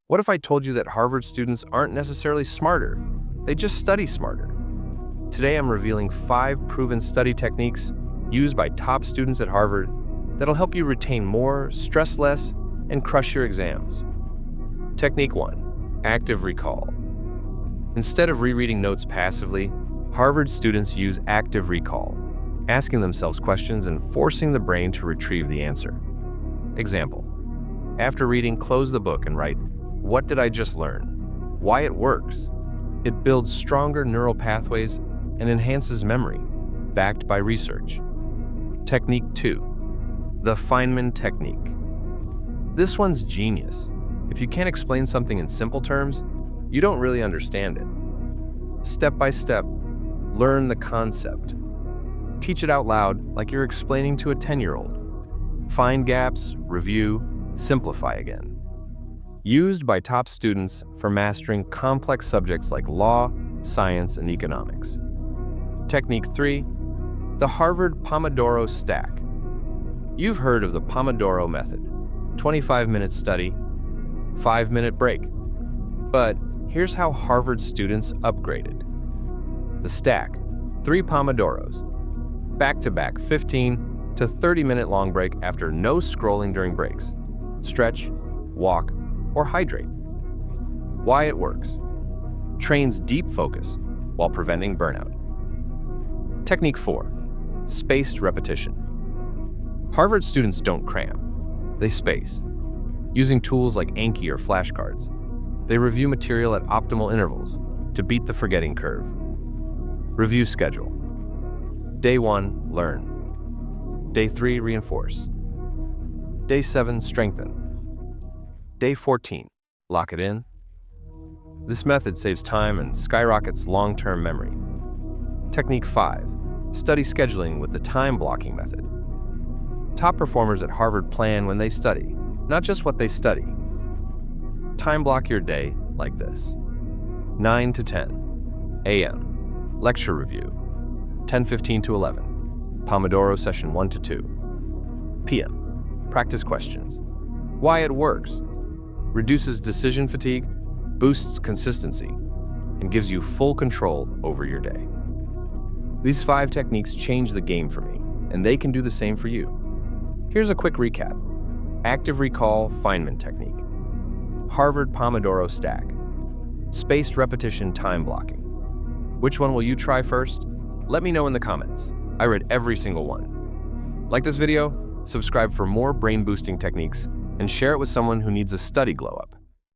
What if I told you that Harvard students aren't necessarily smarter? They just study smarter. Today I'm revealing 5 proven study techniques used by top students at Harvard that'll help you retain more, stress less, and crush your exams. Technique 1. Active recall. Instead of rereading notes passively, Harvard students use active recall, asking themselves questions and forcing the brain to retrieve the answer. Example: after reading, close the book and write, "What did I just learn? Why it works?" It builds stronger neural pathways and enhances memory, backed by research. Technique 2. The Feynman Technique. This one's genius. If you can't explain something in simple terms, you don't really understand it. Step by step, learn the concept. Teach it out loud like you're explaining to a 10-year-old. Find gaps, review, simplify again. Used by top students for mastering complex subjects like law, science, and economics. Technique 3. The Harvard Pomodoro Stack. You've heard of the Pomodoro method: 25-minute study, 5-minute break. But here's how Harvard students upgraded. The stack: 3 Pomodoros, back-to-back 15 to 30-minute long break after no scrolling during breaks. Stretch, walk, or hydrate. Why it works. Trains deep focus while preventing burnout. Technique 4. Spaced repetition. Harvard students don't cram, they space. Using tools like Anki or flashcards, they review material at optimal intervals to beat the forgetting curve. Review schedule. Day 1, learn. Day 3, reinforce. Day 7, strengthen. Day 14, lock it in. This method saves time and skyrockets long-term memory. Technique 5. Study scheduling with the time blocking method. Top performers at Harvard plan when they study, not just what they study. Time block your day like this. 9 to 10 a.m. Lecture review. 10:15 to 11. Pomodoro session 1 to 2. p.m. Practice questions. Why it works. Reduces decision fatigue, boosts consistency, and gives you full control over your day. These 5 techniques change the game for me, and they can do the same for you. Here's a quick recap. Active recall, Feynman Technique. Harvard Pomodoro Stack. Spaced repetition, time blocking. Which one will you try first? Let me know in the comments. I read every single one. Like this video, subscribe for more brain-boosting techniques, and share it with someone who needs a study glow-up.